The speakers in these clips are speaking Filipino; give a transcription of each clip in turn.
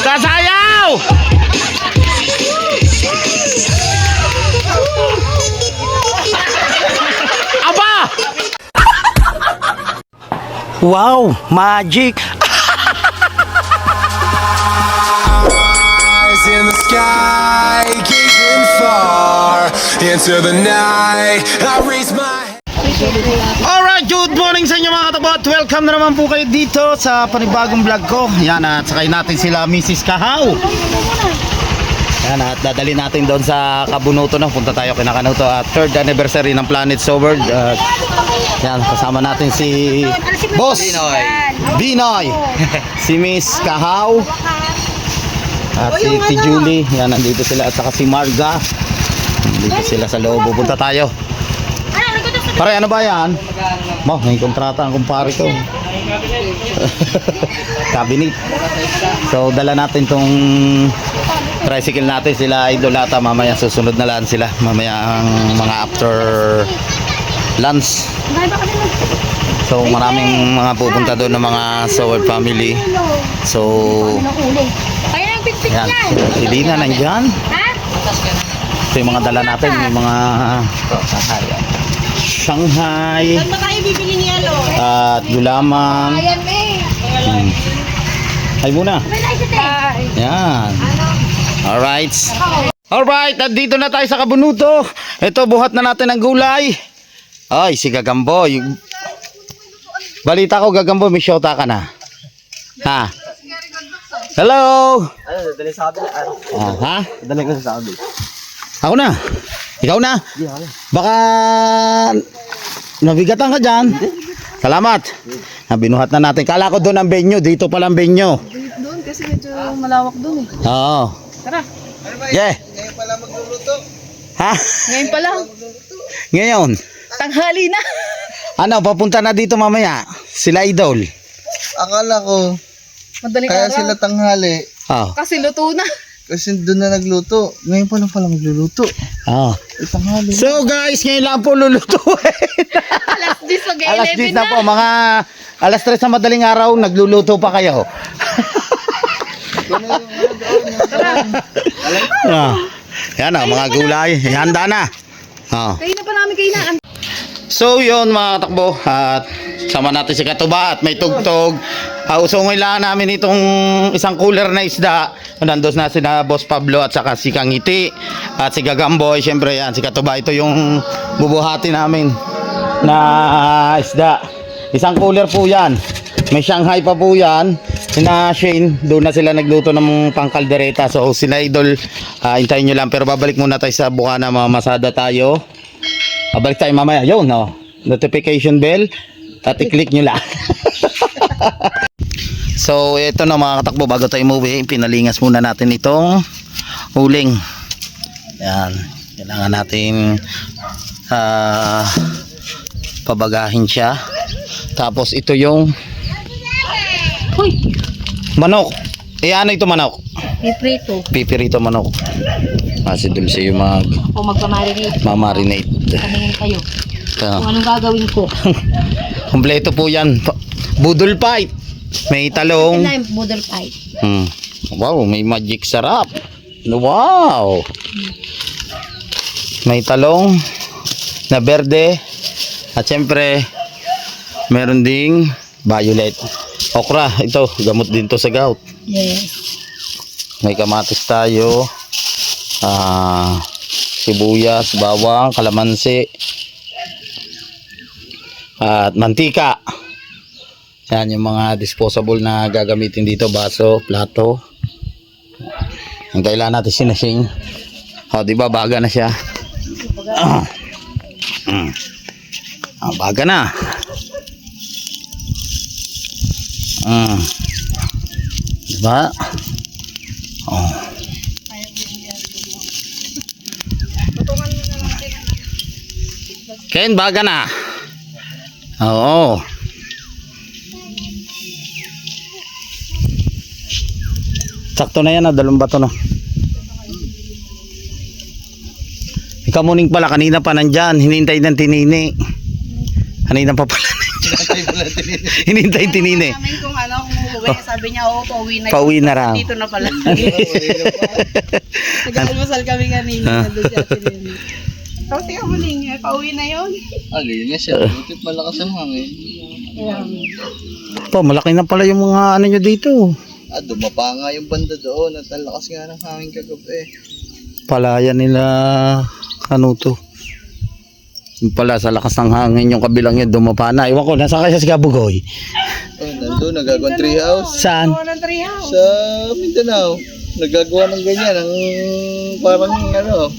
Sasayaw! Aba! Wow, magic! Eyes in the sky, gazing far into the night. I raise my Alright, good morning sa inyo mga katabot. Welcome na naman po kayo dito sa panibagong vlog ko. Yan, at sakay natin sila Mrs. Kahaw. Yan, at dadali natin doon sa Kabunuto na. Punta tayo kina Kanuto at 3rd anniversary ng Planet Sobered. Yan, kasama natin si Boss Binoy, si Miss Kahaw at si Julie. Yan, nandito sila at saka si Marga. Nandito sila sa loob. Pupunta tayo. Pare, ano ba yan? May kontrata ang kumpare ko. Cabinet. So, dala natin tong tricycle natin. Sila Idolata. Mamaya susunod na lang sila. Mamaya ang mga after lunch. So, maraming mga pupunta doon ng mga Sower family. So, yan. Si Lina nandyan. So, yung mga dala natin. Yung mga Shanghai at gulamang. Ay muna. Yan. Alright. Alright, at dito na tayo sa Kabunuto. Ito, buhat na natin ang gulay. Ay, si Gagamboy. Balita ko, Gagamboy, may shota ka na. Ha? Hello? Dali sa akin. Ha? Dali ko sa akin. Ako na. Ikaw na. Baka nabigatan ka dyan. Salamat. Binuhat na natin. Kala ko doon ang venue. Dito palang venue. Doon kasi medyo malawak doon eh. Oo. Tara. Yeah. ngayon pala magluluto. Ha? Ngayon pa lang. Ngayon. Tanghali na. Ano, papunta na dito mamaya. Sila Idol. Akala ko, Madaling kaya araw. sila tanghali. Oh. Kasi luto na. Kasi doon na nagluto. Ngayon pala magluluto. Oh. Tanghali. So guys, ngayon lang po lulutuin. Alas 10 mag-11 Alas 10 na. na po. Mga alas 3 sa madaling araw, nagluluto pa kayo. Yan na, mga gulay. Handa na. Oh. Kain na pa namin kainaan. So yun mga katakbo, at sama natin si Katuba at may tugtog. Usungin lang namin itong isang cooler na isda. Nandos na si na Boss Pablo at saka si Kangiti at si Gagamboy. Siyempre yan, si Katuba, ito yung bubuhati namin na isda. Isang cooler po yan. May Shanghai pa po yan. Sina Shane, doon na sila nagluto ng pangkaldereta. So sila Idol, hintayin nyo lang. Pero babalik muna tayo sa Bukana, mamasada tayo. Babalik tayo mamaya. Yun, no? Notification bell. At i-click nyo lang. So, ito na mga katakbo. Bago tayo umuwi, pinalingas muna natin itong uling. Yan. Kailangan natin pabagahin siya. Tapos, ito yung manok. Ano ito manok? Piprito. Pipirito manok. Si Dulce yung O magpamarinate. mamarinate. Kamingin kayo. Ito. Kung anong gagawin ko. Kompleto po yan. Budol fight. May talong. Ito na yung budol pie. Wow, may magic sarap. Wow. May talong na berde. At syempre, meron ding violet. Okra, ito, gamot din to sa gout. Yes. May kamatis tayo. Sibuyas, bawang, kalamansi. At mantika. Yan yung mga disposable na gagamitin dito. Baso, plato. Ang kailangan natin sinasing. Diba baga na siya. Baga na. Diba? Ken, baga na. Oo. Sakto na yan, dalawang bato na. Ikaw muning pala, kanina pa nandyan, hinintay ng tinini. Kanina pa pala nandyan. Hinintay tinine. Namin kung ano, kung uuwi. Sabi niya, oo, pauwi na. Pauwi na raw. Dito na pala. Nag-almusal kami kanina. Nandun siya tinine. Tapos tingnan mo niya, pauwi na yun. Alin nga siya. Butit malakas ang hangin. Po, malaki na pala yung mga ano nyo dito. Dumapa nga yung banda doon at ang lakas nga ng hangin kagabi. Palaya nila Kanuto. Yung pala sa lakas ng hangin yung kabilang yun dumapa na. Iwan ko, nasa kaya si Kabugoy? Nandun, nagagawa ng tree house. Saan? Gawa ng treehouse. Sa Mindanao. Nagagawa ng ganyan. Ang parang ano,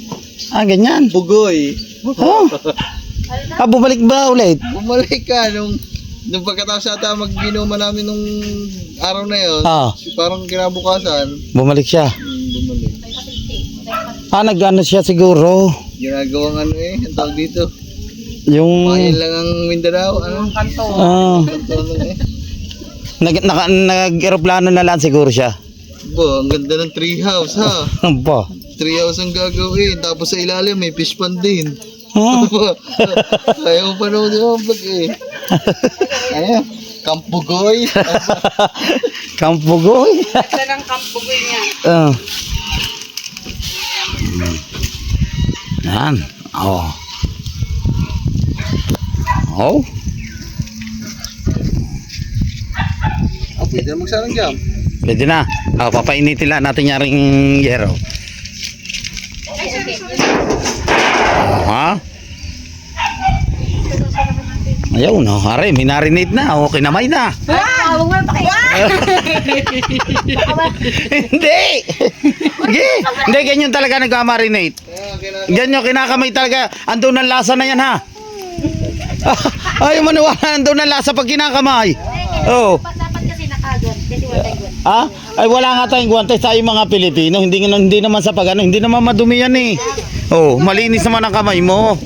Ganyan. bugoy. Oh. Bumalik ba ulit? Bumalik ka nung pagkatapos ata mag-inuman namin nung araw na yun. Parang kinabukasan. Bumalik siya. Bumalik. Nag-ano siya siguro. Ginagawang ano ang tawag dito. Yung... Mayan lang ang Mindanao. Ano? Kanto. Kanto lang Nag-aeroplano na lang siguro siya. Bo, ang ganda ng tree house ha. Ba? Tree house ang gagawin. Tapos sa ilalim may fish pond din. Oh. Ayaw pa naman yung vlog Ayan. Kampugoy. Kampugoy. Ito ng kampugoy niya. Yan. Oh. Oh. Pwede na magsarang jam. Pwede na. Papainitin lang natin yaring yero. Ha? Ayaw no. Are, minarinate na. O, kinamay na. Wow! Hindi. Hindi, ganyan talaga nagmamarinate. Ganyan kinakamay talaga. Andun ang lasa na yan ha. Ayaw maniwala. Andun ang lasa pag kinakamay. Oo. Dapat kasi nakagan. Kasi wala Ay wala nga tayong guwantes tayo mga Pilipino. Hindi naman sa pagano. Hindi naman madumi yan eh. Oh, malinis naman ang kamay mo.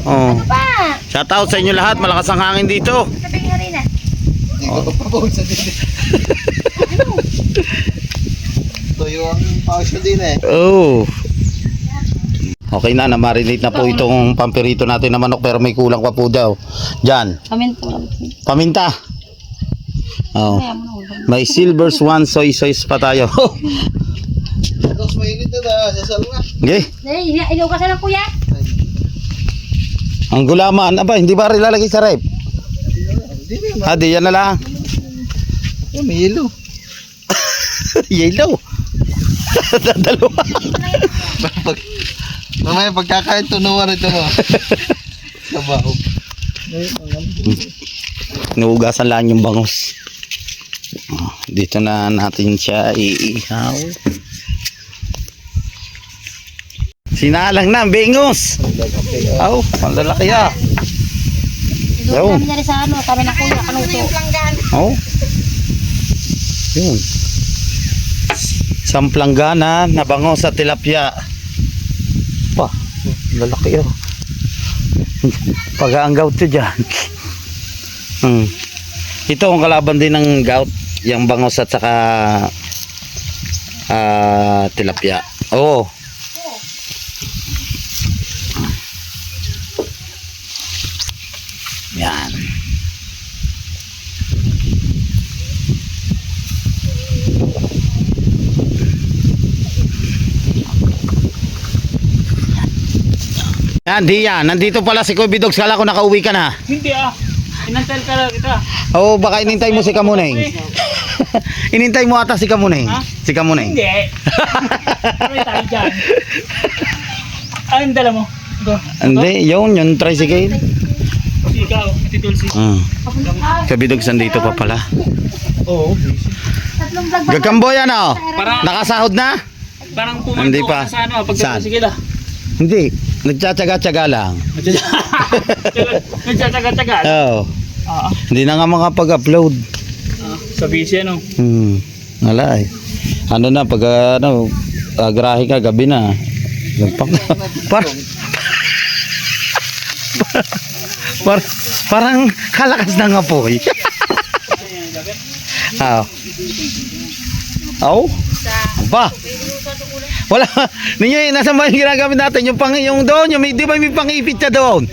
Oh. pa! Shout out sa inyo lahat. Malakas ang hangin dito. Sabi nga rin Hindi ko papawag sa dito. Tuyo ang pawis din Oh. Okay na, na-marinate na po itong pampirito natin na manok pero may kulang pa po daw. Diyan. Paminta. Oh. May silver swan soy sauce pa tayo. Tapos mainit na sasal na. Okay. Inugasan ng kuya? Ang gulaman, aba, hindi ba rin lalagay sa rep? Hindi na. Di yan na lang. May yelo. Yellow. Dalawa. Mamaya pagkakain tunuan ito mo. Sabaw. Inuugasan lang yung bangus. Dito na natin siya iihaw. Sinalang na, bengos. Aw, ang lalaki ah. Doon kami sa ano, kami na kuya, Kanuto. Oh. Yun. Samplanggana na bango sa tilapia. Pa, lalaki oh. Pag-aanggaw to dyan. Ito ang kalaban din ng gout, yung bangos at saka tilapia. Oo. Yan. Yan, Dian. Nandito pala si Kuya Bidogs. Kala ko nakauwi ka na. Hindi inantel ka lang kita. Oo, baka inintay mo si Kamuneng. Inintay mo ata si Kamuneng. Ha? Si Kamuneng. Hindi. Tuloy tayo dyan. Anong dala mo? Ito. Hindi, yung tricycle. Kasi ikaw, Ate Tulsi. Kuya Bidogs nandito pa pala. Oo. Tatlong vlog ba? Gagamboy ano? Parang, Nakasahod na? parang Hindi pumanto pa. ka sa ano, Saan? sige lang. Hindi. Nagtsatsaga-tsaga lang. Nagtsatsaga-tsaga. Oo. Hindi na nga makapag-upload. Sa busy ano. Wala eh. Ano na, pag ano, agrahe ka, gabi na. Parang kalakas ng apoy. Oh. Ba? Wala. Ninyo, nasa ba yung ginagamit natin? Yung pang, yung doon, yung may, di ba may pangipit ka doon?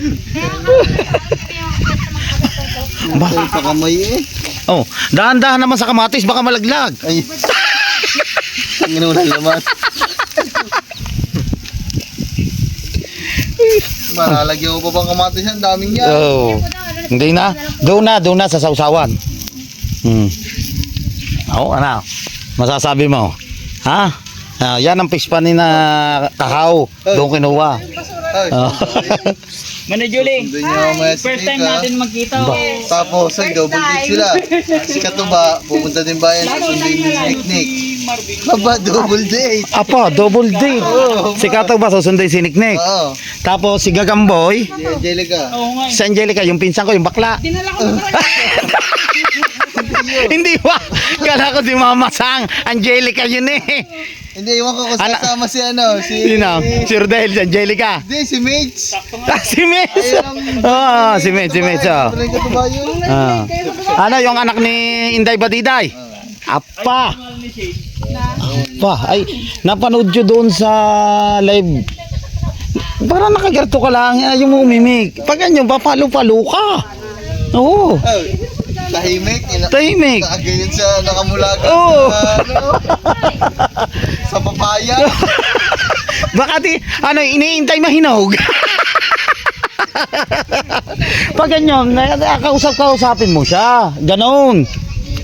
Ba? Ay, sa kamay eh. Oh, dahan-dahan naman sa kamatis, baka malaglag. Ay. Ang inulan naman. Malalagyan mo pa bang kamatis yan? Daming yan. Oh. Hindi na. Doon na sa sausawan. Ano? Masasabi mo? Ha? Yan ang fish pan ni na kahaw. Doon kinuha. Ay, Oh. Mano Julie, doon niya mamaya si first time Nika. natin magkita. Ba? Tapos, ay, double date sila. Si Katuba, pupunta din bayan sa sunday ni Nick. Aba, double date. Apa, double date. Si Kato ba susunday si Nicknick? Oo. Tapos si Gagamboy, Si Angelica. Oo nga. si Angelica, yung pinsan ko, yung bakla. Dinala ko sa Hindi ba? Kala ko si Mama Sang, Angelica yun eh. Hindi, iwan ko kung Ana- sasama si ano, si... Sino? Si Rodel, si Angelica. Hindi, si Mates. Si Mitch. Ayun Oo, si Mitch. Ano yung Katuba yun? Ano yung anak ni Inday Badiday? Apa. Pa, ay, napanood nyo doon sa live. Para nakagerto ka lang, yung umimik. Pag ganyan, papalo-palo ka. Oo, Oh, tahimik. tahimik. Nakagayon sa nakamulaga. Oo. Sa papaya. Baka iniintay mahinog. Pag ganyan, kausapin mo siya. Ganon.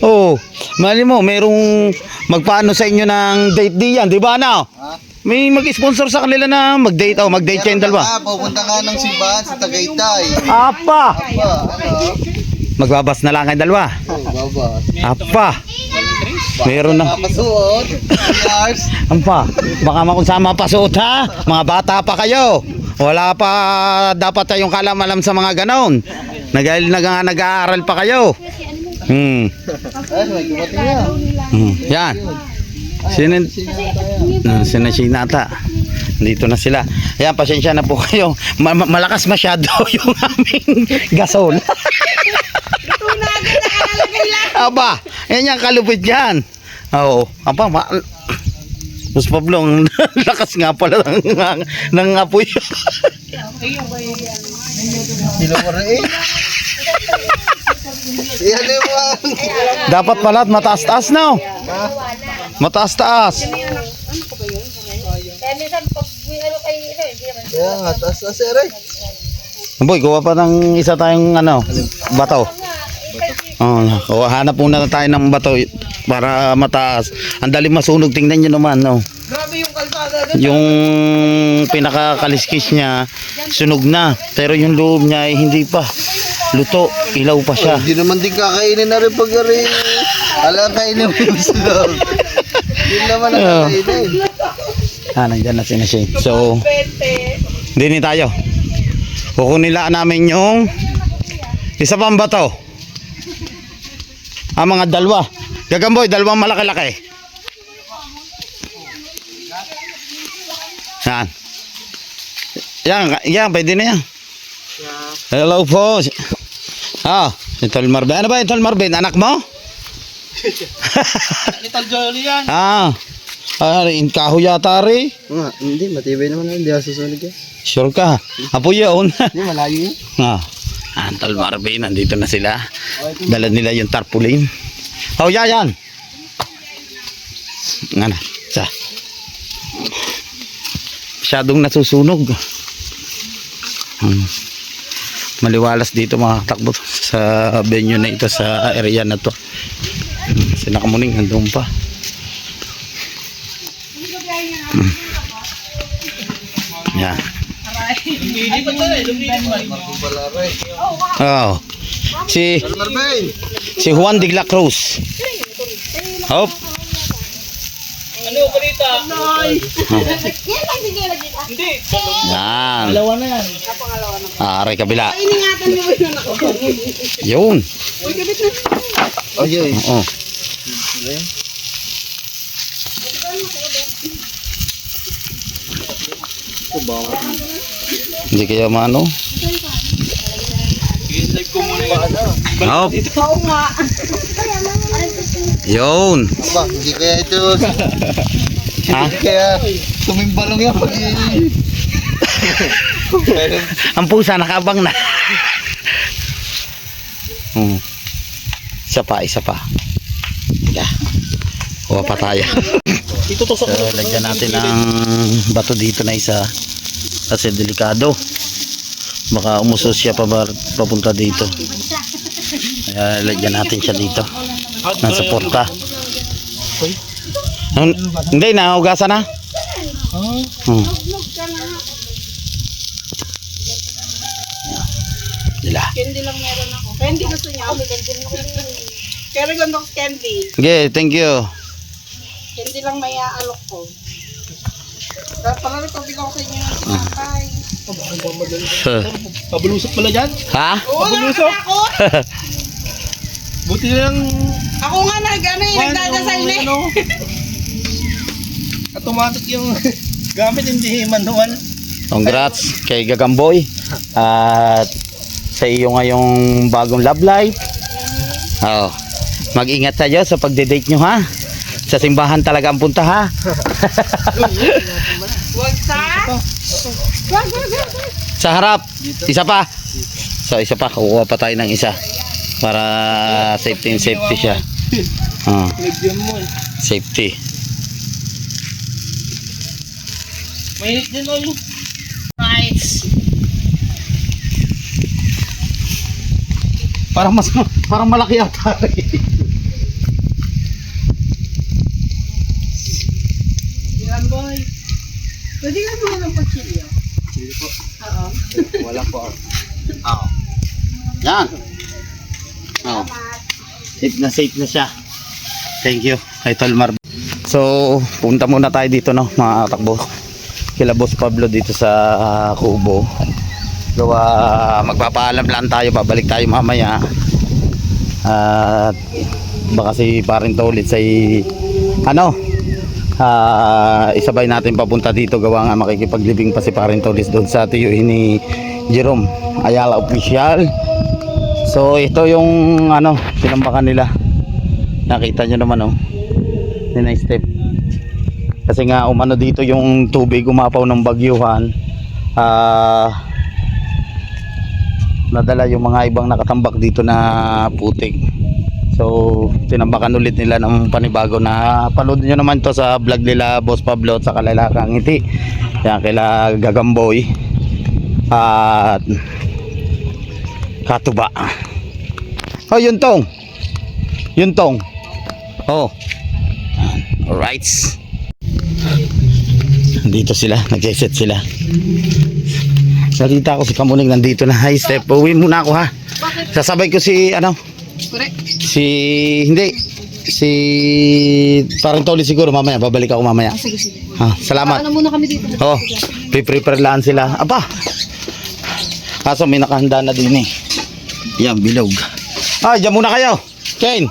Oo. Mali mo, merong magpaano sa inyo ng date diyan, di ba na? Ha? May mag-sponsor sa kanila na mag-date mag-date kayo dalawa. Pupunta nga ng simbahan sa Tagaytay. Apa! Aba, ano? Magbabas na lang kayo dalawa. Oh, baba. Apa! Meron na. Mapasuot. Years. Apa! Baka makunsama pasuot ha. Mga bata pa kayo. Wala pa dapat tayong kalam-alam sa mga ganon. Nag-aaral pa kayo. Ay, may kumating yan. Yan. Sinata. Dito na sila. Ayan, pasensya na po kayo. Malakas masyado yung aming gasol. Aba, yan yung kalupit yan. Oo. Aba, Mas Pablo, ang lakas nga pala ng apoy. Sila mo rin. Yan yung mga... Dapat pala mataas-taas na. Mataas-taas. Kaya minsan pag may ano kayo ito, hindi naman. Kaya nga, taas-taas eh. Boy, gawa pa ng isa tayong bato. Oh, hanap muna tayo ng bato para mataas. Ang dali masunog, tingnan nyo naman, no. Grabe yung kalsada doon. Yung pinakakaliskis niya, sunog na. Pero yung loob niya ay hindi pa. Luto, ilaw pa siya. Hindi naman din kakainin na rin pag rin. Alam, kainin mo yung sunod. Hindi naman ang kakainin. Nandiyan na si Shane. So, dini tayo. Kukunin lang namin yung isa pang bato. Mga dalawa. Gagamboy, dalawang malaki-laki. Yan, pwede na yan. Hello po. Si Tol Marvin. Ano ba yung Tol Marvin? Anak mo? Little Jolly yan. Kahoy yata rin. Hindi, matibay naman. Hindi ako susunog yan. Sure ka? Apo yun. Hindi, malayo yun. Tol Marvin, nandito na sila. Dala nila yung tarpaulin. Yan. Nga na. Masyadong nasusunog. Maliwalas dito mga takbo sa venue na ito, sa area na to. Sinakamuning nandun pa. Yan. Oh. Si Juan de la Cruz. Hop. Ano balita? Hindi. Yan. Dalawa na yan. Aray kabila. Iningatan niyo ba yun ako? Yun. Ayun. Oo. Hindi kaya maano. Live ko muna yan. Hop. Oo nga. Yun. Ba, hindi kaya ito. Ha? Kaya tumimbalong yan pag Ang pusa nakabang na. Isa pa. Yeah. Kuha pa tayo. Itutusok So, lagyan natin ng bato dito na isa. Kasi delikado. Baka umusos siya papunta dito. Kaya lagyan natin siya dito. Ng suporta. Hindi, nahugasan na. Dila. Candy lang meron ako. Candy gusto niya. May candy lang ako. Pero ganda ko candy. Okay, thank you. Candy lang may aalok ko. Dahil pala rin pag ikaw kayo ng sinapay. Pabulusok pala dyan. Ha? Oo, Pabulusok. ako. Buti na lang. Ako nga nagdadasal na eh. Automatic yung gamit, hindi manual. Congrats kay Gagamboy. At sa iyo ngayong bagong love life. Oh. Mag-ingat tayo sa pagde-date nyo ha. Sa simbahan talaga ang punta ha. Wag sa? Wag. Sa harap. Isa pa. So isa pa. Kukuha pa tayo ng isa. Para safety siya. Medium mo eh. Safety. Mainit din oil. Nice. Parang malaki yata. Yan boy. Pwede ka mga ng pagchilyo? Sige po. Oo. Wala po. Oh. Yan. Oh. Safe na siya. Thank you kay Tolmar. So, punta muna tayo dito no, mga katakbo. Kila Boss Pablo dito sa Kubo. Gawa magpapaalam lang tayo, babalik tayo mamaya. At baka si Parinto ulit sa isabay natin papunta dito, gawa nga makikipaglibing pa si Parinto ulit doon sa tiyuhin ni Jerome Ayala Official. So ito yung sinambakan nila. Nakita nyo naman na step. Kasi nga umano dito yung tubig, umapaw ng bagyuhan. Nadala yung mga ibang nakatambak dito na putik. So tinambakan ulit nila ng panibago na panood nyo naman to sa vlog nila Boss Pablo at sa Kalalakang Ngiti. Yan kila Gagamboy at Katuba. Oh, yun tong. Oh. Alright. Dito sila, nag-set sila. Salita ko si Kamuning nandito na. Hi Step, uwi muna ako ha. Sasabay ko si Correct. si Parintoli siguro mamaya, babalik ako mamaya. Sige. Salamat. Ano muna kami dito? Oh, prepare lang sila. Aba. Kaso may nakahanda na din eh. Yan, bilog. Diyan muna kayo. Ken.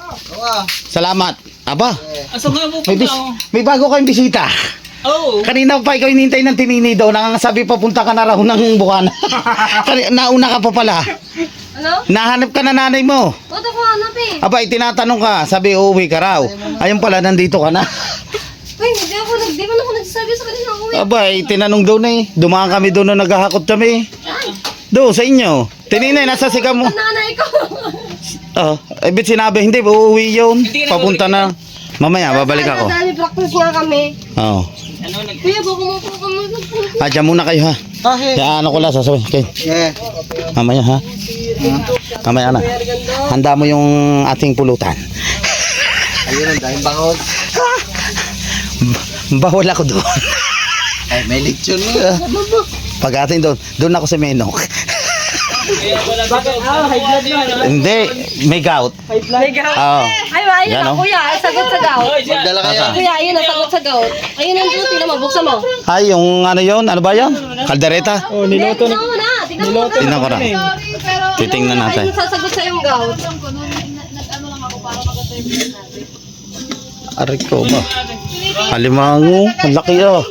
Salamat. Aba. Asa nga po May bago kayong bisita. Oh. Kanina pa ikaw hinihintay ng tinini daw. Nangangasabi papunta ka na raw ng Bukana. Nauna ka pa pala. Ano? Nahanap ka na nanay mo. Ba't ako hanap eh? Aba, itinatanong ka. Sabi, uuwi ka raw. Ayun pala, nandito ka na. Uy, di man ako nagsasabi sa kanila uwi. Aba, tinanong daw na eh. Dumaan kami doon nung naghahakot kami. Doon, sa inyo. Tininay, nasa sika mo. Nanay ko. Ibig sinabi, hindi, uuwi yun. Papunta na. Mamaya, babalik ako. Dahil practice nga kami. Oo. Kuya, baka mo po kami. Diyan muna kayo ha. Kaya ko lang sasabihin. Okay. Yeah. Mamaya ha. Mamaya na. Handa mo yung ating pulutan. Ayun ang dahil bangon. Bawal ako doon. Ay, may lechon mo. Pag atin doon ako sa Menok. High blood na. Hindi, may gout. May gout. Oo. Ay, ayun Yan, na, oh. kuya. Sagot sa gout. Magdala kayo. Kuya, ayun na, sagot sa gout. Ayun ang duty na, mabuksan mo. Ay, yung yun? Ano ba yun? Kaldereta? Oh, Hindi, niloto tingnan mo na. Tingnan mo na. Tingnan ko na. Titingnan natin. Ayun, sasagot sa yung gout. Aray ko ba? Alimango. Ang laki oh.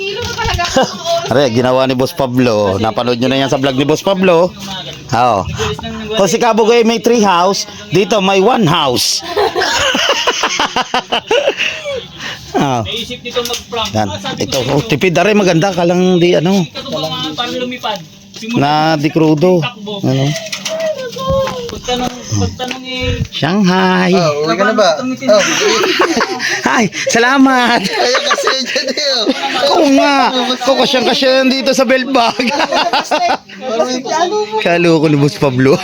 Aray, ginawa ni Boss Pablo. Napanood nyo na yan sa vlog ni Boss Pablo. Oo. O si Kabugay may 3 house. Dito may 1 house. Naisip dito mag-prank. Yan. Ito, tipid na rin. Maganda ka lang di Parang lumipad. na di crudo. Takbo. Ano? Punta nung pagtanong eh. Shanghai. Oh, uwi ka na ba? Oh, Ay, salamat. kaya kasi dyan eh. Oo nga. Kukasyang-kasya dito sa belt bag. Kalo ko ni Boss Pablo.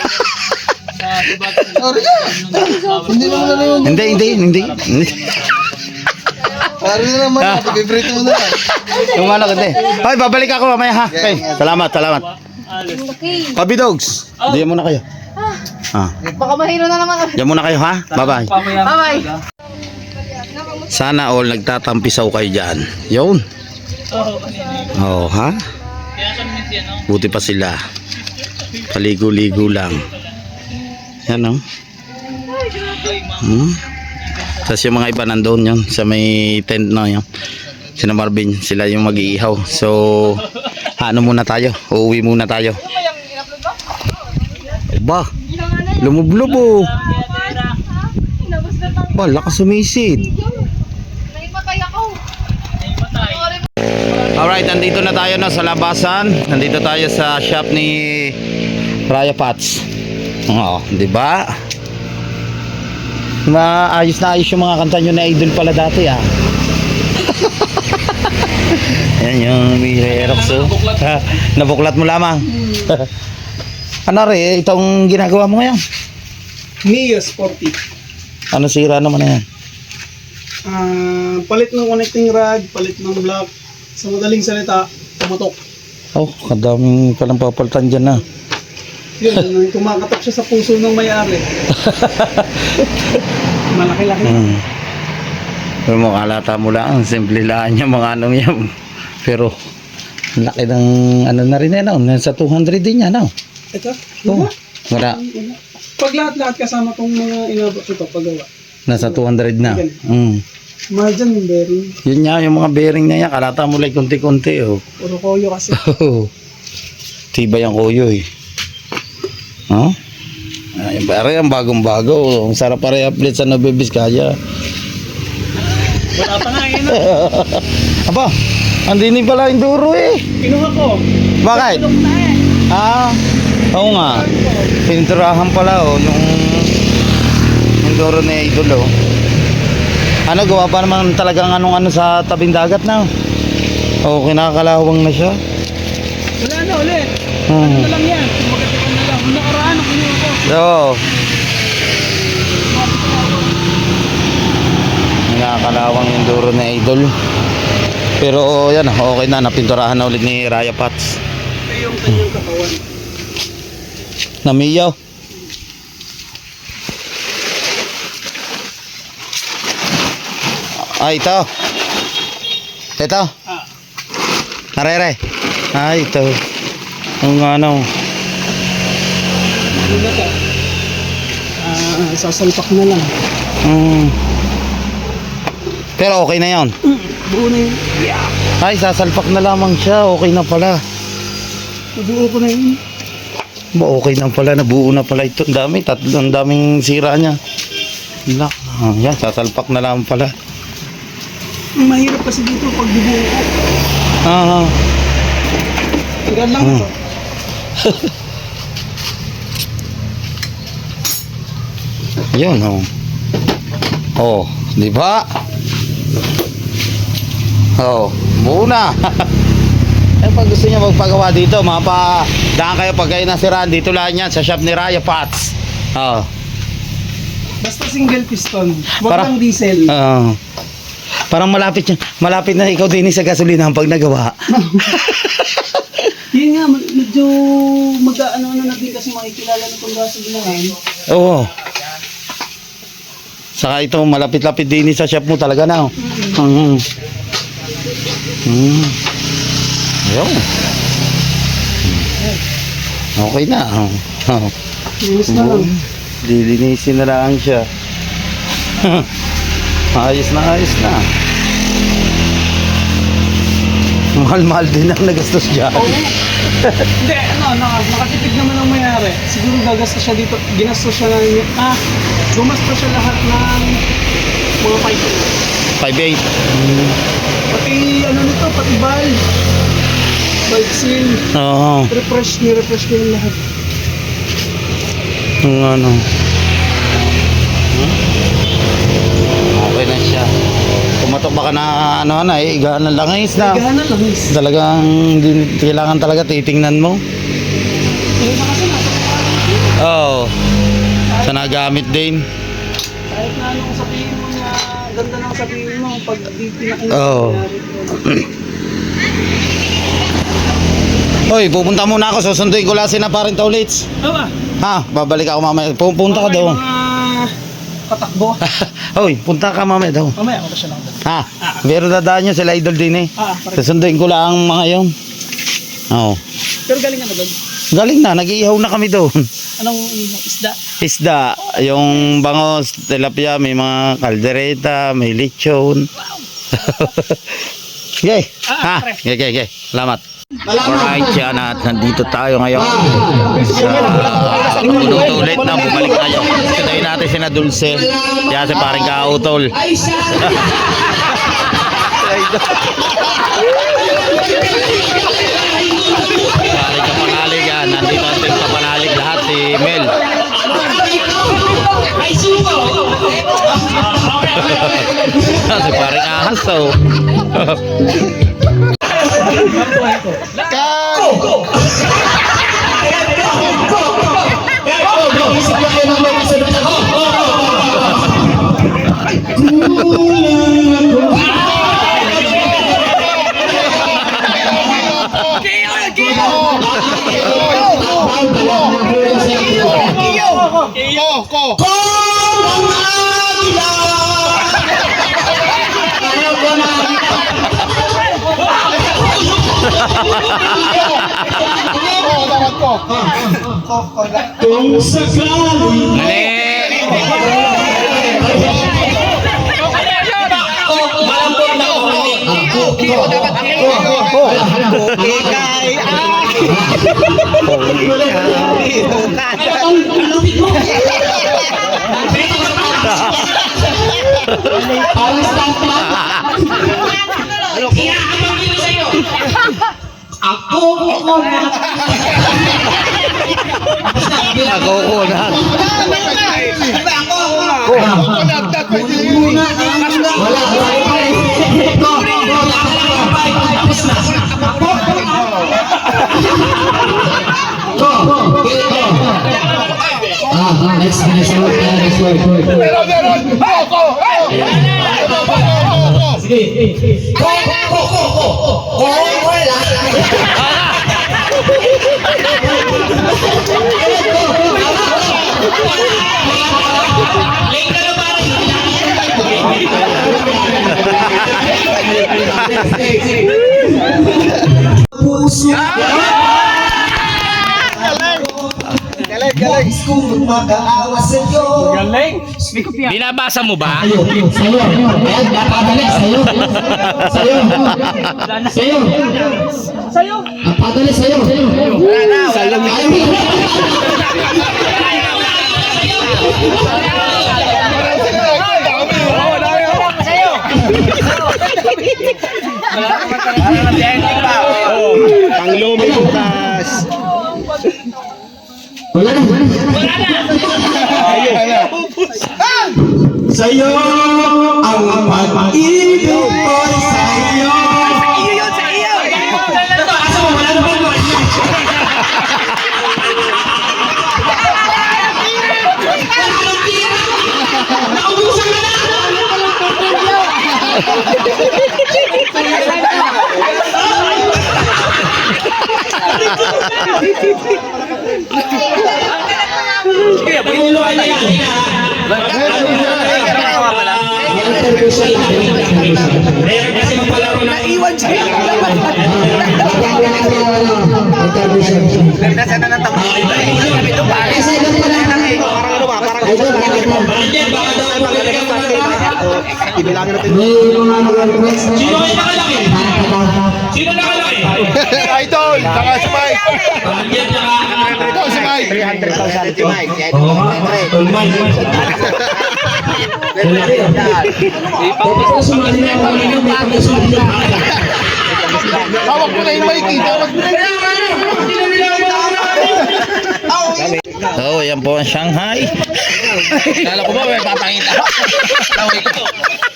Hindi naman na yun. Hindi. Parang na naman, favorite mo na lang. Yung ano kasi. Hoy, babalik ako mamaya ha. Okay, salamat. Alis. Pabi Dogs. Diyan muna kayo. Baka mahilo na naman kami. Diyan muna kayo ha. Bye-bye. Bye-bye. Sana all nagtatampisaw kayo dyan. Yun. Oh, ha? Buti pa sila. Paligo-ligo lang. Yan oh. Tapos yung mga iba nandun yun sa may tent na yun. Sina Marvin, sila yung mag-iihaw. So, ano muna tayo? Uuwi muna tayo. Ba, lumublob oh. Ba, lakas sumisid. Naipatay ako. Alright, nandito na tayo na sa labasan. Nandito tayo sa shop ni Raya Pats. Oo, di ba? Maayos na ayos yung mga kanta nyo na idol pala dati ah. Ayan yung Mirerox oh. Nabuklat mo lamang. Ano rin, itong ginagawa mo ngayon? Mio Sporty. Ano sira naman na yan? Palit ng connecting rod, palit ng block. Sa madaling salita, tumutok. Oh, kadaming palang papalitan dyan na. Yun, kumakatok siya sa puso ng may-ari. Malaki-laki. Pero mo kalata mo lang, simple lang yung mga anong yan. Pero laki ng ano na rin yan, nasa 200 din yan. Ito? Oh, wala. Pag lahat-lahat kasama tong mga inabot ito, paggawa. Nasa 200 na. Mahal dyan yung bearing. Yun nga, yung mga bearing na yan, kalata mo lang konti-konti. Oh. Puro koyo kasi. Tiba yung kuyo eh. Oh? Ay, pare, ang bagong-bago. Ang sarap pare update sa Nueva Vizcaya. Wala pa nga yun. Aba, andini pala yung duro eh. Kinuha ko. Bakit? Tulog na eh. Ah, oo nga. Pininturahan pala oh, yung duro ni Idol oh. Ano, gawa pa naman talagang anong-ano sa tabing dagat na. Oh, kinakalawang na siya. Wala na ulit. Ano lang yan. Magkatikan na lang. Nakaraan ang kinuha ko. Oo. Nakakalawang yung duro ni Idol. Pero yan, okay na. Napinturahan na ulit ni Raya Pats. Ito yung kanyang katawan. Namiyaw. Ay, ito. Ito. Arere. Ay, ito. Ang ano. Ano ba ito? Sasalpak na lang. Pero okay na yon. Buo na yun. Ay, sasalpak na lamang siya. Okay na pala. Buo ko na yun. Ba, okay na pala. Nabuo na pala ito. Ang dami. Ang daming sira niya. Yan, sasalpak na lang pala. Ang mahirap kasi dito pag bubuo ko. Hanggang lang ito. Yun, oh. Oh, di ba? Oh, buo na. Eh, pag gusto niya magpagawa dito, daan kayo pag kayo nasiraan. Dito lang yan, sa shop ni Raya Pats. Oh. Basta single piston. Huwag Para- lang diesel. Parang malapit na ikaw din sa gasolina pag nagawa. Yun nga, medyo mag-ano na din kasi makikilala na itong gasolinahan. Oo. Saka ito, malapit-lapit din sa shop mo talaga na. Ayun. Okay na. Linis na lang. Lilinisin na lang siya. Ayos na. Mahal-mahal din ang nagastos dyan. Hindi, nakatipid naman ang mayari. Siguro gagastos siya dito. Ginastos siya na gumastos siya lahat ng mga 5.8. Pati nito, pati valve. Valve seal. Oo. Refresh ko yung lahat. Ano. baka na ano na eh, igahan ng langis na. Igahan ng langis. Talagang kailangan talaga titingnan mo. Oo. Sa nagamit din. Kahit na anong sabihin mo na ganda ng sabihin mo, pag di pinakinggan Oo. Hoy, pupunta muna ako. Susunduin ko lang si na parin Taulits. Aba, Ha, babalik ako mamaya. Pupunta ka daw. mga katakbo. Hoy, punta ka mamaya daw. Mamaya, ako siya lang. Ha, pero dadaan nyo sila idol din eh. Pare. Susunduin ko lang ang mga yon. Oo. Pero galing ano doon? Galing na, nag-iihaw na kami doon. Anong isda? Isda, yung bangos, tilapia, may mga kaldereta, may lechon. Okay. Ha, okay. Salamat. Alright, yan at nandito tayo ngayon sa luto ulit na bumalik tayo. Katayin natin si na Dulce. Yan si paring kautol. Paring kapanalig yan. Nandito ang team kapanalig lahat si Mel. Si paring ahas oh. Ako na. Galing! Binabasa mo ba? Panglumi bukas. Sa'yo ang pag-ibig ko'y sa'yo. Sino nakalaki? Idol, saka si Mike. Ito si Mike. 300,000 si Mike. Hawak mo na yung Mike. So, yan po ang Shanghai. Kala ko ba may papakita?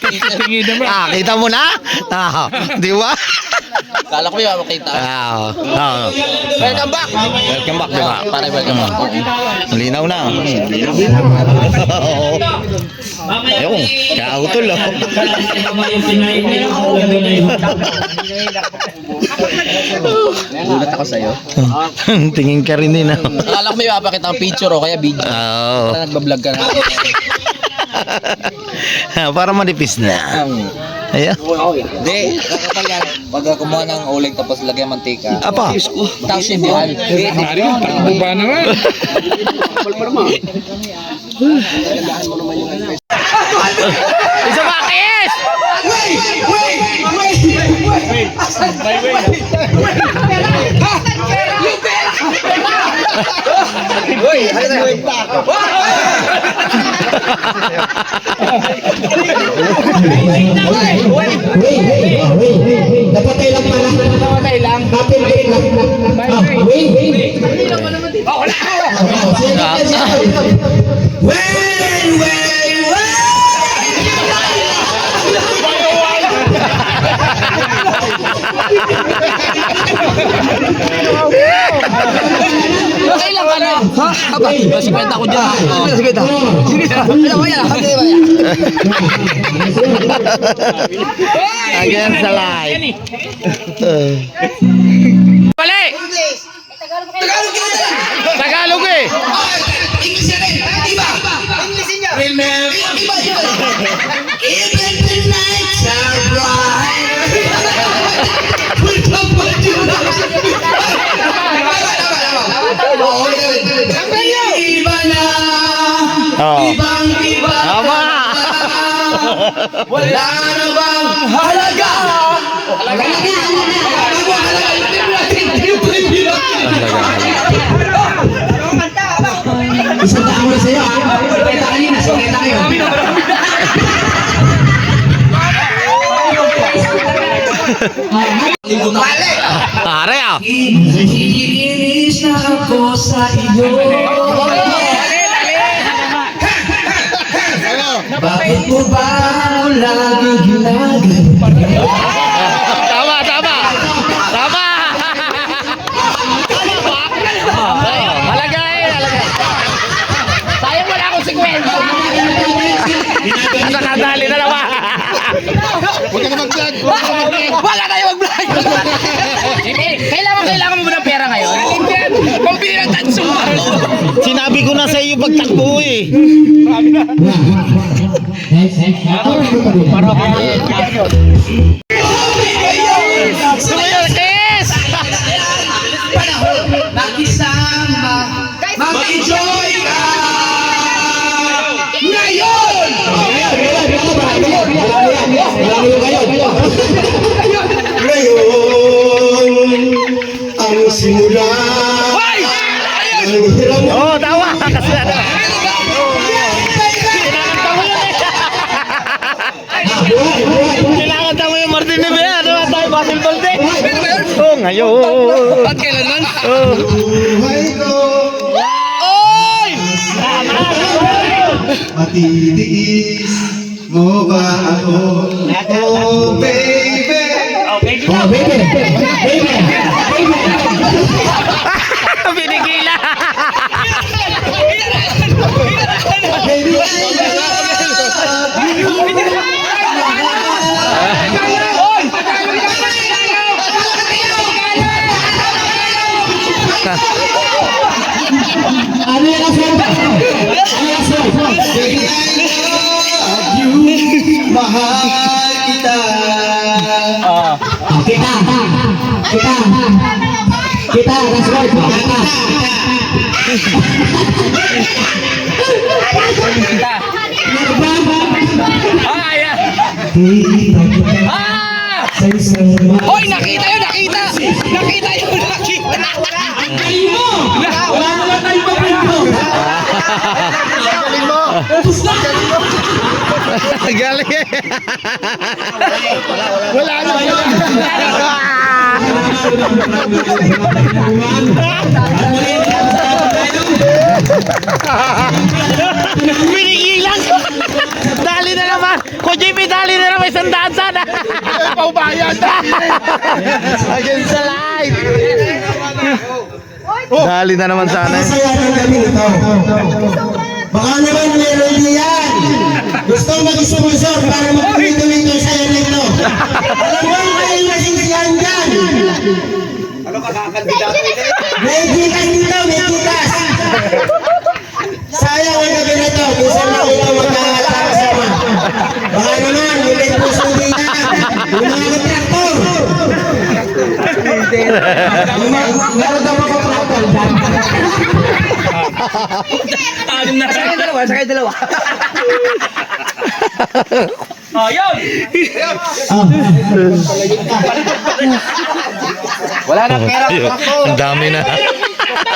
Kita mo na? Di ba? Kala ko yung makita. Welcome back! Welcome back, di ba? Pare, welcome back. Malinaw na. Ayun, kautol oh. Gulat ako sa'yo. Tingin ka rin din ah. Akala ko may mapakita ang picture o kaya video. Oo. Para nagbablog ka na. Para manipis na. Ayan. Hindi, kakapal yan. Pag kumuha ng uling tapos lagyan mantika. Apa? Tapos yung buwan. Ba naman? Isa bakis! Napatay lang pala. Napatay lang. Napatay lang. Wait, wait. Okay lang ano? Ha? Aba, 50 ko dyan. 50. Sige na. Ano ba yan? Ano ba yan? Again sa live. Mali! Tagalog eh! Oh. Tama! Wala na bang halaga? Isang tao na sa'yo. Kita kanina. Kita kayo. Pare ah! Iinis na ako sa iyo. Bakit mo ba ako laging ginagawa? Tama! Tama! Tama! Halagay! Halagay! Sayang wala akong 50. Nakadali na naman! Wala tayo mag-vlog. Kailangan mo ng pera ngayon. Pambili ng tansuma. Sinabi ko na sa iyo pagtakbo eh! Sumayarkes! Nakisama, mag-enjoy ka! Ngayon! Ngayon, ang simula. Oh, tawa! Kasi ano? Kailangan tayo yung Martin de Bea. Ano ba tayo? Basil Balde? Oh, ngayon. At kailan man? Oh. Buhay ko. Oy! Matitiis mo ba ako? Oh, baby. Oh, baby. Pinigila! Baby, ano yan ang sir? Baby, I love you. Mahal kita. Kita, that's right. Hoy, nakita yun, nakita. Nakita yun, nakita. Galing eh! Wala na. Pinigilan ko. Dali na naman. Ko JP, dali na naman. 100 sana. Paubayan. Again sa live. Dali na naman sana. Masaya ng gabi ito. Baka naman meron diyan. Gusto mag-sponsor para mag-tuloy itong saya na ito. Alam mo yung may nasisiyan dyan. May kikas dito, may kikas. Sayang ang gabi na ito. Minsan na ito magkakasama. Baka naman, yung may pusong diyan. Yung mga traktor. Meron daw mga traktor dyan. Sakay dalawa. Wala na pera. Ang dami na.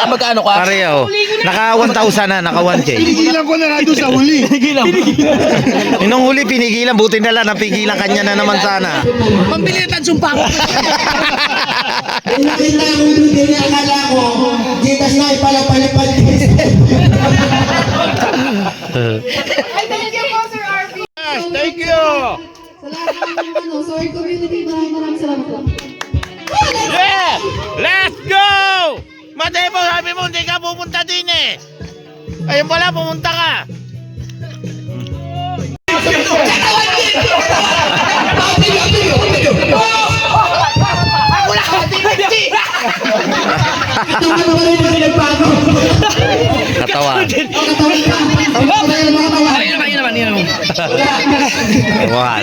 Magkano ka? Pareho. Naka 1,000 na, naka 1K. Pinigilan ko na nga doon sa huli. Inong huli pinigilan, buti na lang napigilan kanya na naman sana. Pambili na tansumpa ko. Nakita ko yung hindi akala ko, gitas na ipalapalipad. Thank you. Sorry community, maraming salamat po. Yeah! Let's go! Matay po, sabi mo hindi ka pupunta din eh. Ayun pala, pumunta ka. Katawa. Wah.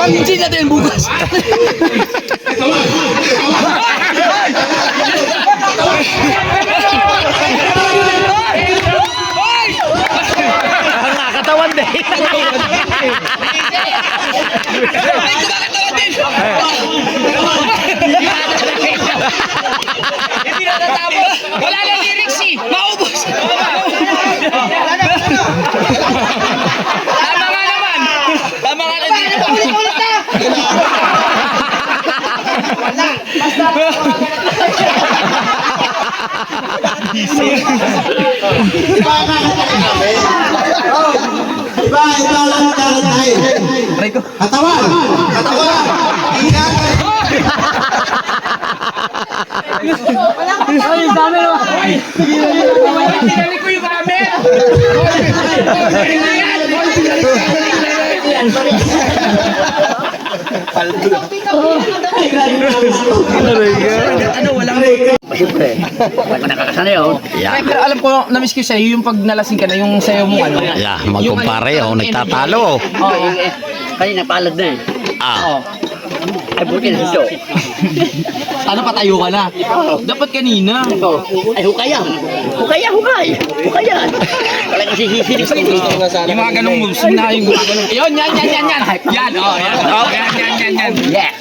Pag-insin natin bukas. Katawan din. Hindi na natapos. Wala na lyrics eh. Maubos. Tama nga naman. Tama nga naman. Ulit na. Iba lang kakatahin. Katawan! Katawan! Ingat! Ay, dami naman. Tinali ko yung amin. Ano, walang siyempre. Nakakasanay ako. Yeah. Pero alam ko, na-miss ko sa'yo yung pag nalasing ka na, yung sayo mo ano. Yeah, magkumpare oh, nagtatalo. Oo. Kanina palad na eh. Ah. Ay, buti na ito. Ano, patayo ka na? Dapat kanina. Ay, hukayan. Hukayan. Talagang sisisilip ko ito. Yung mga ganong moves na yung gumagano. Yun, yan. Yan, oh, yan. Yan. Yeah.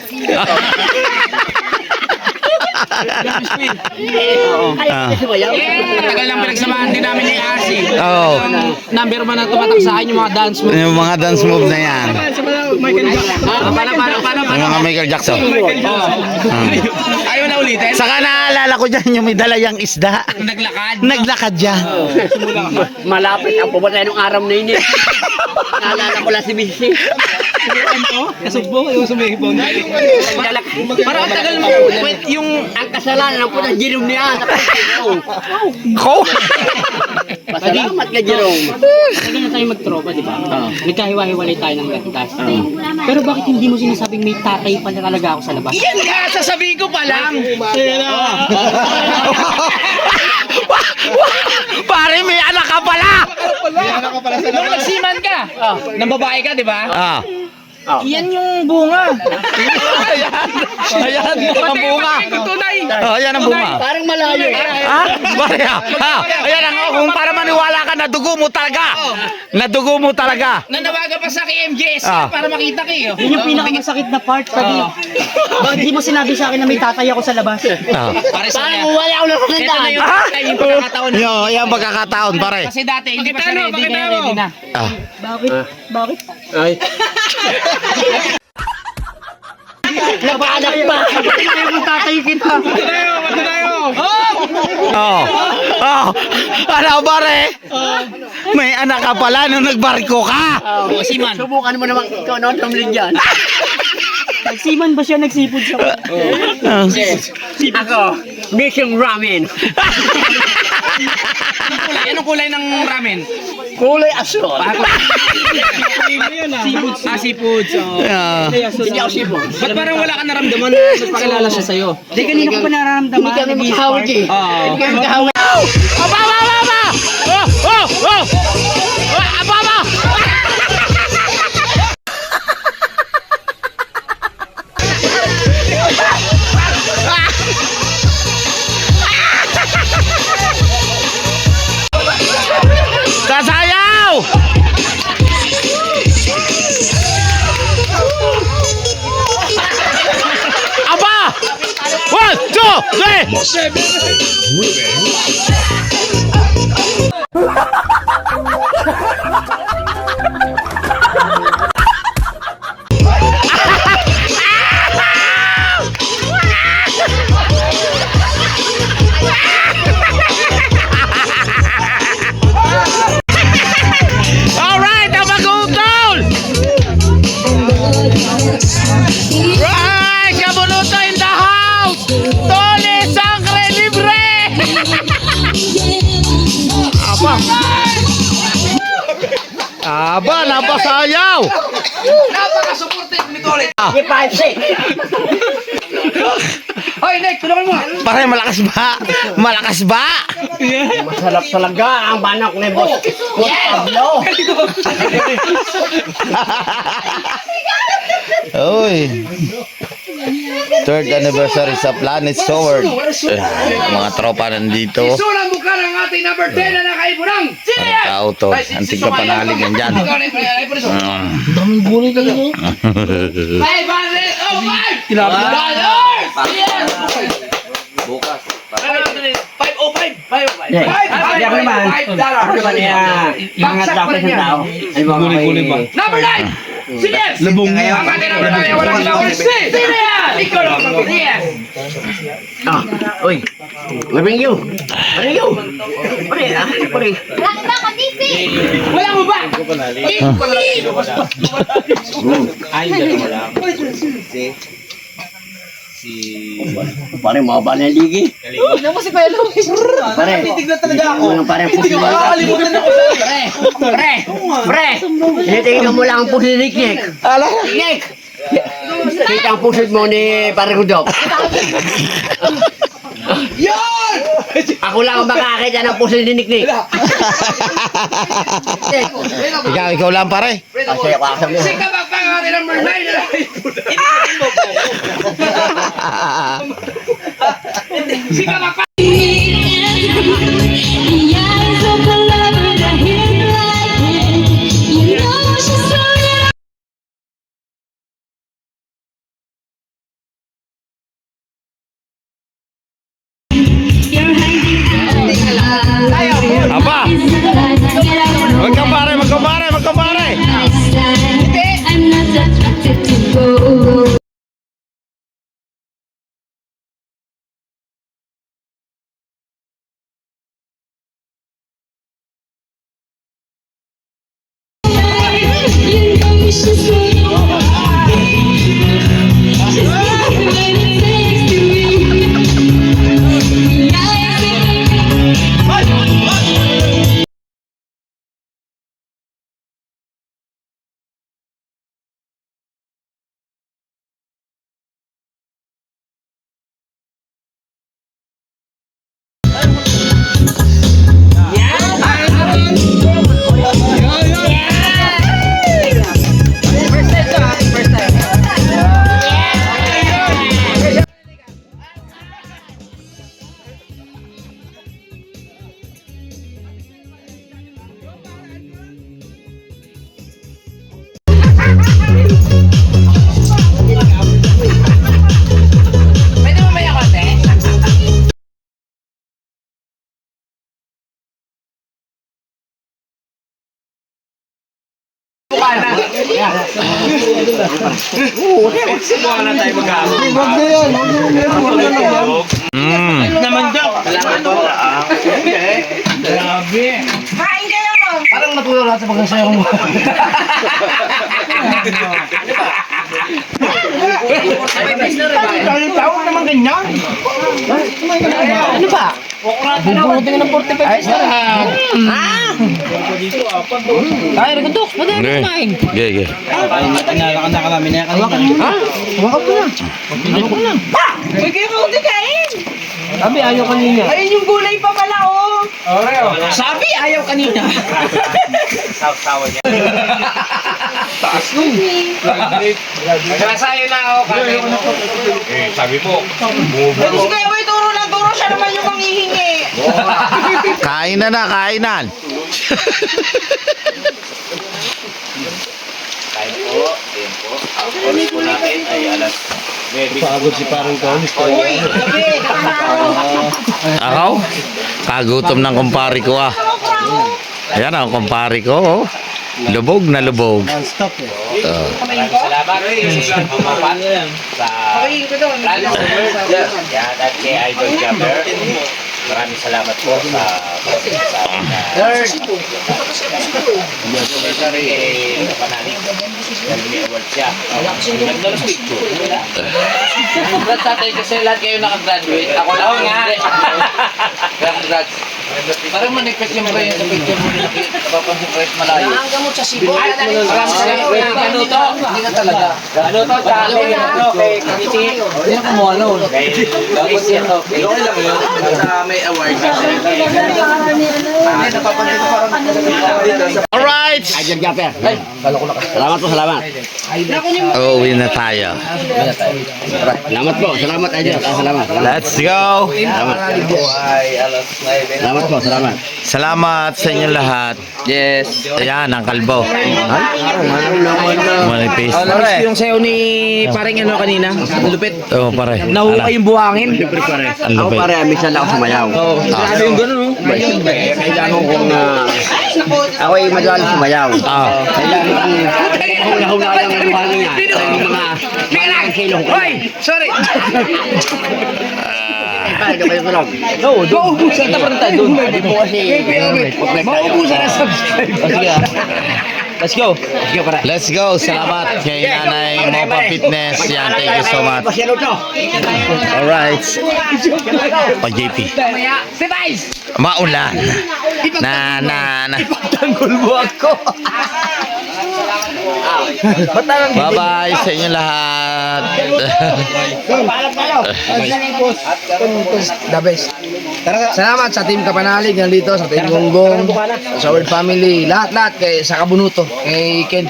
Ay, kasi ba yan? Tagal lang pinagsamahan din namin ni Asi. Oh. Number one na tumatak sa akin yung mga dance moves. Yung mga dance move na yan. Paano? Yung mga Michael Jackson. Ayaw na ulitin? Saka naalala ko dyan yung may dalayang isda. Naglakad. Naglakad dyan. Malapit ang pumatay nung araw na yun eh. Naalala ko lang si Missy. Kasubong, yung sumihibon. Parang ang tagal mo. Wait, yung Ang kasalanan ng punang Jerome niya. Ko? Pasalamat ka Jerome. Lagi na tayo magtropa, di ba? Nagkahiwa-hiwalay tayo ng gastas. Pero bakit hindi mo sinasabing may tatay pa na talaga ako sa labas? yan nga, sasabihin ko pa lang. Pare, may anak ka pala! Nung nagsiman ka, ng babae ka, di ba? Ah. Yan yung bunga. Ayan, ang bunga. Oh, ayan ang bunga. Parang malayo. Ah, pare, ayan ang kung para maniwala ka, nadugo mo talaga. Nadugo mo talaga. Nanawagan pa sa KMJS para makita kayo. Yun yung pinakamasakit na part. Sabi, bakit di mo sinabi sa akin na may tatay ako sa labas? Ah. Pare sa Parang wala ako lang ito na yung pagkakataon. Yo, ayan pagkakataon, pare. Kasi dati hindi pa siya ready, ngayon ready na. Ah. Bakit? Napaanak pa. Ayaw mo tatay kita. Oh. Oh. Wala pare. May anak ka pala nung nagbarko ka. Siman. Subukan mo naman ikaw noon tumlin dyan. Nagsiman ba siya? Nagsipod siya? Ako, Mission Ramen. Anong kulay ng ramen? Kulay asul. Sipod. Ah. Hindi ako sipon. Ba't parang wala ka naramdaman na nagpakilala siya sa'yo? Di kanina ko pa nararamdaman. Hindi kami magkahawag eh. Hindi kami magkahawag. Aba! Aba! Kasayaw! Aba! 1, 2, 3! Alright, Abagutol! Right, Kabunuto in the house! Tole Sangre Libre! Aba, napasayaw! Hindi pa, Hoy, Nick, tulungan mo! Pare, malakas ba? Malakas ba? masarap talaga ang banak ni Boss Pablo. Oy. Third anniversary sa Planet Sword. Mga tropa nandito. Sulang mukha ng ating number 10 na nakaipunang. Parang tao to. Antig ka panalig yan dyan. Daming gulay talaga. 500! Oh, 5! $5! Yes! Bukas. 505! 505! Hindi ako naman. $5! Ako naman mga tao sa tao. Ay mga Gulay ba? Number 9! Sige! Labong Ang ating number 9 wala sa number 6! Sino yan? Ikaw lang ang yes! Ah, uy. Maring you. Maring you. Pare. Bakit ba kadisi? Wala mo ba? Pare, mababa na yung ligi. Pare, titignan talaga ako. Pare, hindi ko makakalimutan ako sa Pre! Tinitingnan mo lang ang puso ni Nick. Nick! Kita ang puso mo ni Pare Rudok. Yan! Ako lang ang makakita ng puso ni Nick. Ikaw lang pare. Kasi ako asam mo. Sika ba ang ating number 9 na nakaipunang? Sika ba pa? Aba! Magkapare! I'm not attracted to go. You know you should say just give me what it takes to be. Naman daw. Kain kayo! Parang natulog lahat sa pagkasayaw mo. Tawag naman ganyan. Ano ba? Bubunutin ng 45 pesos na lang. Kaya rin ko, madami Okay. kumain. Okay. Nalakad na namin na yan. Ha? Huwag ko lang. Uy, kayo kaunti kain! Sabi, ayaw kanina. Ayun yung gulay pa pala, oh! Sabi, ayaw kanina. Nagkasayo na ako kami. Sabi po. Pwede si Kuya Boy, turo na turo, siya naman yung manghihingi. Kainan na, kainan. Kain po. Ayan po. Ang oras po natin ay alas 9. Pagod si parang Tony. Uy, gabi, kakaraw. Ako? Kagutom ng kumpari ko ah. Ayan ang kumpari ko. Oh. Lubog na lubog. Non-stop eh. Maraming salamat. Mamapat sa Pakain ko doon. Radio Yan at kay Idol Jumper. Maraming salamat po sa panalig. Dahil may award siya. Nagdala picture. Congrats sa atin kasi lahat kayo nakagraduate. Ako lang nga. Congrats. Parang manifest yung kayo sa picture mo nila. Napapansin kahit malayo. Ang gamot sa Cebu. Maraming salamat. Ano to? Hindi na talaga. Ano to? Kay Kamiti. Hindi na kumuha noon. Tapos yan to. Okay lang yun. Sa may award kasi. Alright! Idol Japper. Salamat po, salamat. Uwi na tayo. Salamat po, salamat Idol. Salamat. Let's go! Salamat po, salamat. Salamat sa inyong lahat. Yes. Ayan, ang kalbo. Manipis. Yung sayo ni paring ano kanina, lupit. Oo, pare. Nahuha yung buhangin. Ang Ako lupit. pare, minsan lang ako sumayaw. Oo. Grabe yung gano'n, no? Kailangan kong ako ay madalas sumayaw. Ah. Kailangan kong hula-hula lang ang buhangin niya. Sa yung mga malang kilong ko. Hoy! Sorry! Ay, kapag ko lang. No, mauubusan na parang tayo doon. Hindi po kasi mauubusan na subscribe. Let's go. Let's go, pare. Let's go. Salamat kay Nanay Mopa Fitness. Yan, thank you so much. Alright. Pag JP. Si Vice! Maulan. Na. Tanggol mo ako. Bye-bye sa inyo lahat. The best. Salamat sa Team Kapanalig nandito, sa Team Gonggong, sa Word Family, lahat-lahat kay sa Kabunuto, kay Ken.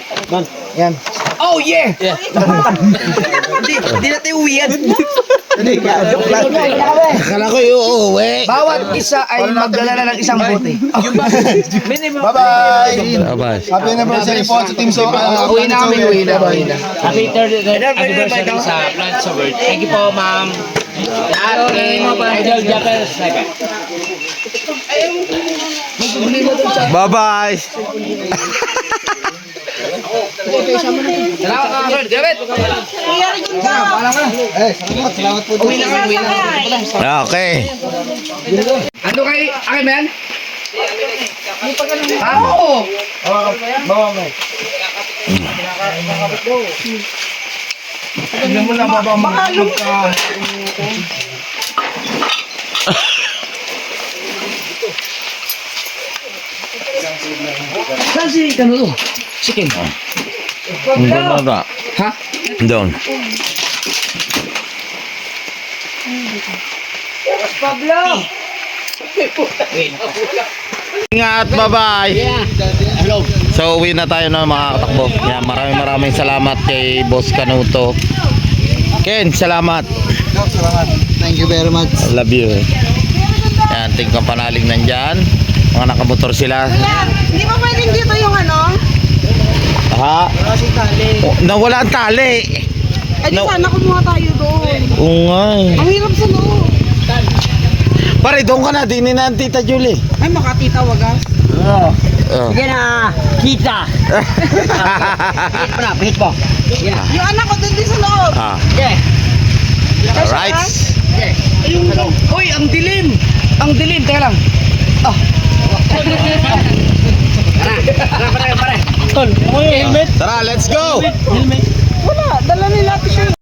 Yan. Oh yeah! Hindi natin uwi yan. Akala ko yung uuwi. Bawat isa ay magdala ng isang bote. Bye-bye! Bye-bye. Happy anniversary po sa Team So. Uwi na kami, uwi na. Happy third anniversary sa Plants of Earth. Thank you po, ma'am. At kay Idol Japper Sniper. Bye-bye. Salamat mga Lord, David! Kuya, rin ka. Salamat po. Uwi na kami, uwi na. Okay. Ando kay akin ba yan? Oo! Saan si Kanulo? Si Ken. Doon na. Ha? Doon. Pablo! Ingat, bye-bye. So, uwi na tayo na mga katakbo. Yan, maraming salamat kay Boss Canuto. Ken, salamat. Salamat. Thank you very much. I love you. Yan, ting Kapanalig nandyan. Mga nakamotor sila. Hindi ba pwedeng dito yung ano? Ha? Oh, nawala ang tali. Eh di sana kumuha tayo doon. Oo nga eh. Ang hirap sa loob. Pare, doon ka na. Dinin na ang Tita Julie. Ay, makatita wagas. Oh. Sige na, kita! Pihit mo na, pihit mo. Yung anak ko doon din sa loob. Ah. Okay. Alright. Uy, ang dilim! Ang dilim, teka lang. Tol, mo yung helmet? Tara, let's go! Helmet. Wala, dala nila t-shirt.